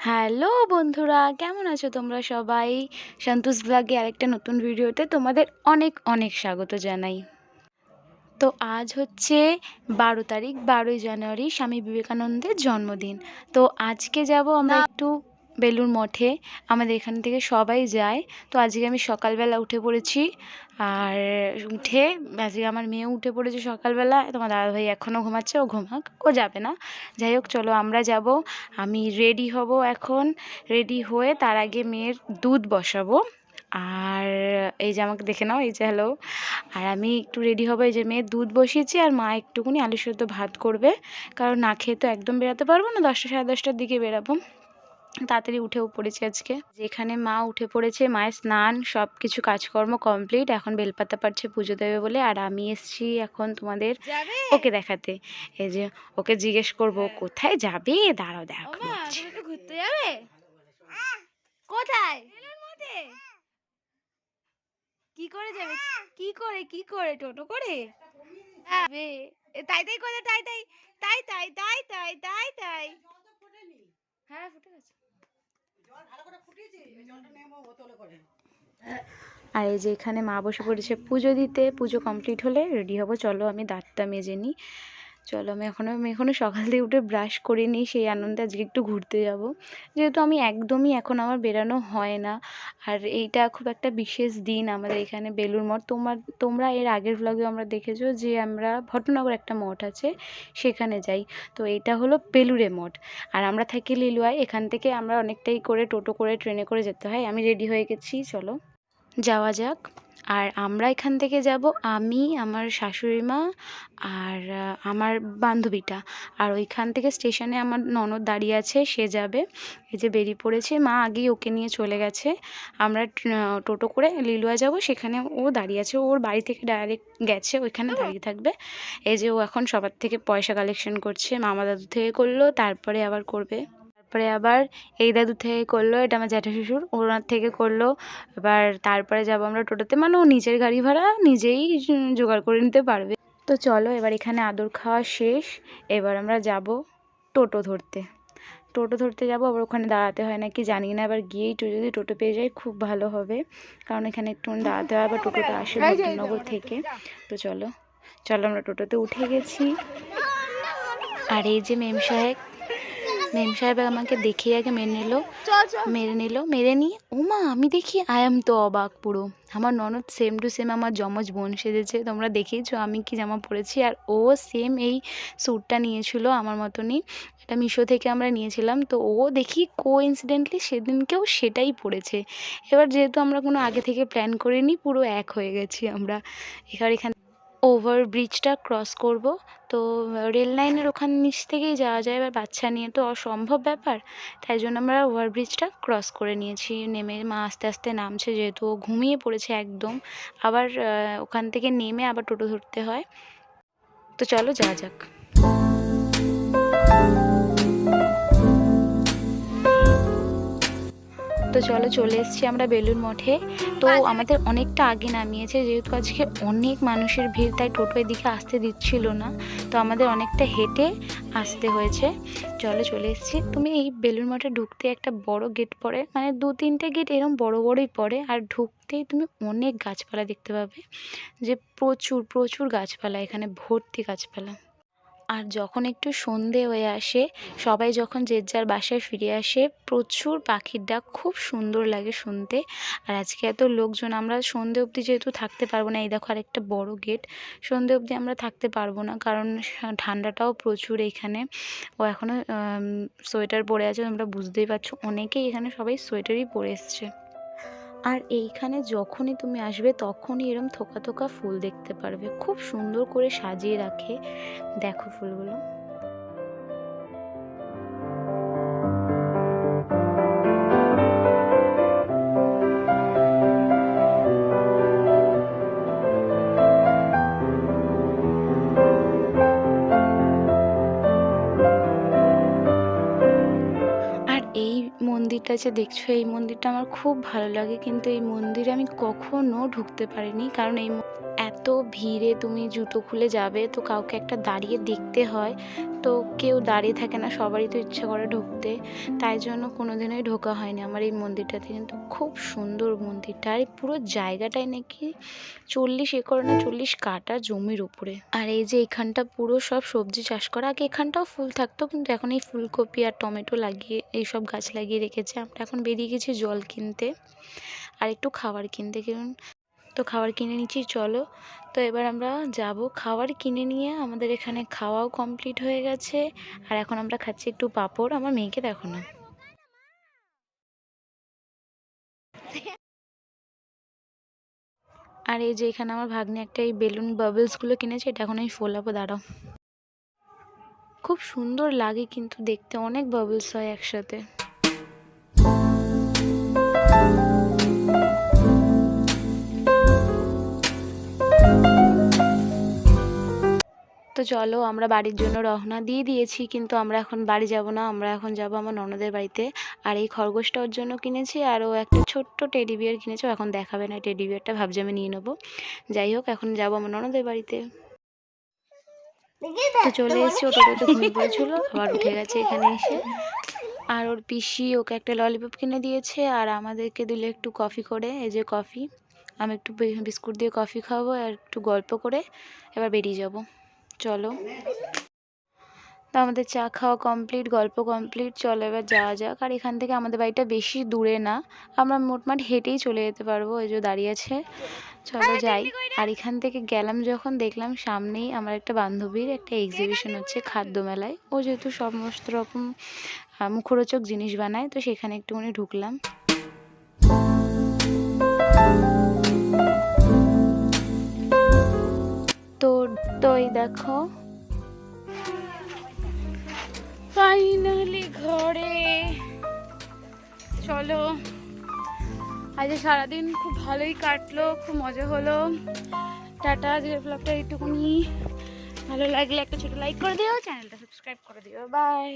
Hello বন্ধুরা, কেমন আছো তোমরা সবাই? সন্তোষ ব্লগে আরেকটা নতুন ভিডিওতে তোমাদের অনেক অনেক স্বাগত জানাই। তো আজ হচ্ছে 12 তারিখ, 12ই জানুয়ারি, স্বামী বিবেকানন্দের জন্মদিন। তো আজকে যাব আমরা একটু বেলুড় মঠে। আমাদের এখান থেকে সবাই যায়। তো আজকে আমি সকালবেলা উঠে পড়েছি। আর উঠে আজকে আমার মেয়েও উঠে পড়েছে সকালবেলা। তোমার দাদাভাই এখনও ঘুমাচ্ছে, ও ঘুমাক, ও যাবে না। যাই হোক, চলো আমরা যাব। আমি রেডি হব এখন। রেডি হয়ে তার আগে মেয়ের দুধ বসাবো। আর এই যে আমাকে দেখে নাও, এই যে হ্যালো। আর আমি একটু রেডি হবো, এই যে মেয়ের দুধ বসিয়েছি, আর মা একটুকুনি আলু সেদ্ধ ভাত করবে, কারণ না খেয়ে তো একদম বেরাতে পারবো না। 10টা সাড়ে 10টার দিকে বেরাবো। তাড়াতাড়ি উঠেও পড়েছি আজকে। যেখানে মা উঠে পড়েছে, মায়ের স্নান সব কিছু কাজকর্ম কমপ্লিট। এখন বেলপাতা পাচ্ছে পুজো দেবে বলে। আর আমি এসছি এখন তোমাদের ওকে দেখাতে। এই যে ওকে জিজ্ঞেস করবো কোথায় যাবে, দাঁড়াও দেখো ঘুরতে যাবে। কোথায়? কি করে যাবে? কি করে টোটো করে? তাই তাই করে তাই তাই তাই তাই তাই তাই তাই তাই। হ্যাঁ, ফুটে গেছে। আর এই যে এখানে মা বসে পড়েছে পুজো দিতে। পুজো কমপ্লিট হলে রেডি হব। চলো আমি দাঁতটা মেজে নিই। চলো, আমি এখনও সকাল দিয়ে উঠে ব্রাশ করিনি, সেই আনন্দে আজকে একটু ঘুরতে যাব। যেহেতু আমি একদমই এখন আমার বেরানো হয় না। আর এইটা খুব একটা বিশেষ দিন আমাদের এখানে বেলুড় মঠ। তোমরা এর আগের ব্লগে আমরা দেখেছো যে আমরা ভট্টনগর একটা মঠ আছে সেখানে যাই। তো এটা হলো বেলুড়ে মঠ। আর আমরা থাকি লিলুয়ায়। এখান থেকে আমরা অনেকটাই করে টোটো করে ট্রেনে করে যেতে হয়। আমি রেডি হয়ে গেছি, চলো যাওয়া যাক। আর আমরা এখান থেকে যাব আমি, আমার শাশুড়ি মা, আর আমার বান্ধবীটা। আর ওইখান থেকে স্টেশনে আমার ননদ দাঁড়িয়ে আছে, সে যাবে। এই যে বেরিয়ে পড়েছে, মা আগেই ওকে নিয়ে চলে গেছে। আমরা টোটো করে লিলুয়া যাব, সেখানে ও দাঁড়িয়ে আছে। ওর বাড়ি থেকে ডাইরেক্ট গেছে, ওইখানে দাঁড়িয়ে থাকবে। এই যে ও এখন সবার থেকে পয়সা কালেকশন করছে। মামা দাদু থেকে করলো, তারপরে আবার করবে। তারপরে আবার এই দাদু থেকে করলো, এটা আমার জ্যাঠা শ্বশুর, ওনার থেকে করলো। এবার তারপরে যাব আমরা টোটোতে, মানে ও নিজের গাড়ি ভাড়া নিজেই জোগাড় করে নিতে পারবে। তো চলো, এবার এখানে আদর খাওয়া শেষ। এবার আমরা যাব টোটো ধরতে। টোটো ধরতে যাব, আবার ওখানে দাঁড়াতে হয় নাকি জানি না। এবার গিয়েই যদি টোটো পেয়ে যাই খুব ভালো হবে, কারণ এখানে একটু দাঁড়াতে হয়। আবার টোটোটা আসে ভট্টনগর থেকে। তো চলো চলো, আমরা টোটোতে উঠে গেছি। আর এই যে মেম সাহেব আমাকে দেখে আগে মেরে নিয়ে ওমা আমি দেখি তো অবাক পুরো। আমার ননদ সেম টু সেম আমার যমজ বোন সেজেছে, তোমরা দেখেইছো আমি কি জামা পরেছি। আর ও সেম এই স্যুটটা নিয়েছিল আমার মতনই, এটা মিশো থেকে আমরা নিয়েছিলাম। তো ও দেখি কোইন্সিডেন্টলি সেদিনকেও সেটাই পরেছে। এবার যেহেতু আমরা কোনো আগে থেকে প্ল্যান করিনি, পুরো এক হয়ে গেছি আমরা। এখানে ওভারব্রিজটা ক্রস করব। তো রেল লাইনের ওখান নিচ থেকেই যাওয়া যায়, এবার বাচ্চা নিয়ে তো অসম্ভব ব্যাপার। তাই জন্য আমরা ওভারব্রিজটা ক্রস করে নিয়েছি। নেমে মা আস্তে আস্তে নামছে, যেহেতু ও ঘুমিয়ে পড়েছে একদম। আবার ওখান থেকে নেমে আবার টোটো ধরতে হয়। তো চলো যাওয়া যাক। তো চলো, চলে এসেছি আমরা বেলুড় মঠে। তো আমাদের অনেকটা আগে নামিয়েছে, যেহেতু আজকে অনেক মানুষের ভিড়, তাই টোটো এদিকে আসতে দিচ্ছিল না। তো আমাদের অনেকটা হেঁটে আসতে হয়েছে। চলে এসেছি। তুমি এই বেলুড় মঠে ঢুকতে একটা বড় গেট পড়ে, মানে 2-3টে গেট এরকম বড়ই পড়ে। আর ঢুকতেই তুমি অনেক গাছপালা দেখতে পাবে, যে প্রচুর প্রচুর গাছপালা, এখানে ভর্তি গাছপালা। আর যখন একটু সন্ধে হয়ে আসে, সবাই যখন যে যার বাসায় ফিরে আসে, প্রচুর পাখির ডাক, খুব সুন্দর লাগে শুনতে। আর আজকে এত লোকজন, আমরা সন্ধে অবধি যেহেতু থাকতে পারবো না, এই দেখো আরেকটা বড় গেট, সন্ধে অবধি আমরা থাকতে পারবো না, কারণ ঠান্ডাটাও প্রচুর এইখানে। ও এখনও সোয়েটার পরে আছে, তোমরা বুঝতেই পারছো, অনেকেই এখানে সবাই সোয়েটারই পরে এসছে। আর এইখানে যখনই তুমি আসবে তখনই এরম থোকা থোকা ফুল দেখতে পারবে, খুব সুন্দর করে সাজিয়ে রাখে। দেখো ফুলগুলো। আর এই মন্দিরটা যে দেখছো, এই মন্দিরটা আমার খুব ভালো লাগে, কিন্তু এই মন্দিরে আমি কখনো ঢুকতে পারিনি, কারণ এত এত ভিড়ে তুমি জুতো খুলে যাবে তো কাউকে একটা দাঁড়িয়ে দেখতে হয়, তো কেউ দাঁড়িয়ে থাকে না, সবারই তো ইচ্ছা করে ঢুকতে, তাই জন্য কোনোদিনই ঢোকা হয়নি আমার এই মন্দিরটাতে। কিন্তু খুব সুন্দর মন্দিরটা, আর এই পুরো জায়গাটাই নাকি 40 একর না 40 কাঠা জমির উপরে। আর এই যে এখানটা পুরো সব সবজি চাষ করা, আগে এখানটাও ফুল থাকতো কিন্তু এখন এই ফুলকপি আর টমেটো লাগিয়ে এইসব গাছ লাগিয়ে রেখেছে। আমরা এখন বেরিয়ে গেছি জল কিনতে আর একটু খাবার কিনতে, কারণ তো খাবার কিনে নিচ্ছি চলো। তো এবার আমরা যাব, খাবার কিনে নিয়ে আমাদের এখানে খাওয়াও কমপ্লিট হয়ে গেছে, আর এখন আমরা খাচ্ছি একটু পাঁপড়। আমার মেয়েকে দেখো না। আর এই যে এখানে আমার ভাগ্নে একটা এই বেলুন বাবলসগুলো কিনেছে, এটা এখন আমি ফোলাবো, দাঁড়াও। খুব সুন্দর লাগে কিন্তু দেখতে, অনেক বাবলস হয় একসাথে। তো চলো আমরা বাড়ির জন্য রওনা দিয়ে দিয়েছি, কিন্তু আমরা এখন বাড়ি যাব না, আমরা এখন যাব আমার ননদের বাড়িতে। আর এই খরগোশটা ওর জন্য কিনেছি, আর ও একটা ছোট্ট টেডি বিয়ার কিনেছে, ও এখন দেখাবে না টেডি বিয়ারটা, ভাবছি আমি নিয়ে নেবো। যাই হোক, এখন যাব আমার ননদের বাড়িতে। তো চলে এসেছি, ও টোটোতে ঘুমিয়ে পড়েছিল, আবার উঠে গেছে এখানে এসে। আর ওর পিসি ওকে একটা ললিপপ কিনে দিয়েছে, আর আমাদেরকে দিলে একটু কফি করে, এই যে কফি, আমি একটু বিস্কুট দিয়ে কফি খাবো আর একটু গল্প করে এবার বেরিয়ে যাব। চলো, তো আমাদের চা খাওয়া কমপ্লিট, গল্প কমপ্লিট, চলো এবার যাওয়া যাক। আর এখান থেকে আমাদের বাড়িটা বেশি দূরে না, আমরা মোটমাট হেঁটেই চলে যেতে পারবো। ওই যে দাঁড়িয়ে আছে, চলো যাই। আর এখান থেকে গেলাম যখন, দেখলাম সামনেই আমার একটা বান্ধবীর একটা এক্সিবিশন হচ্ছে খাদ্য মেলায়, ও যেহেতু সমস্ত রকম মুখরোচক জিনিস বানায়, তো সেখানে একটুখানি ঢুকলাম। তো এই দেখো ফাইনালি ঘরে। চলো, আজ সারাদিন খুব ভালোই কাটলো, খুব মজা হলো। টাটা, আজকের ব্লগটা এইটুকুনি। ভালো লাগলে একটা ছোট লাইক করে দিও, চ্যানেলটা সাবস্ক্রাইব করে দিও। বাই।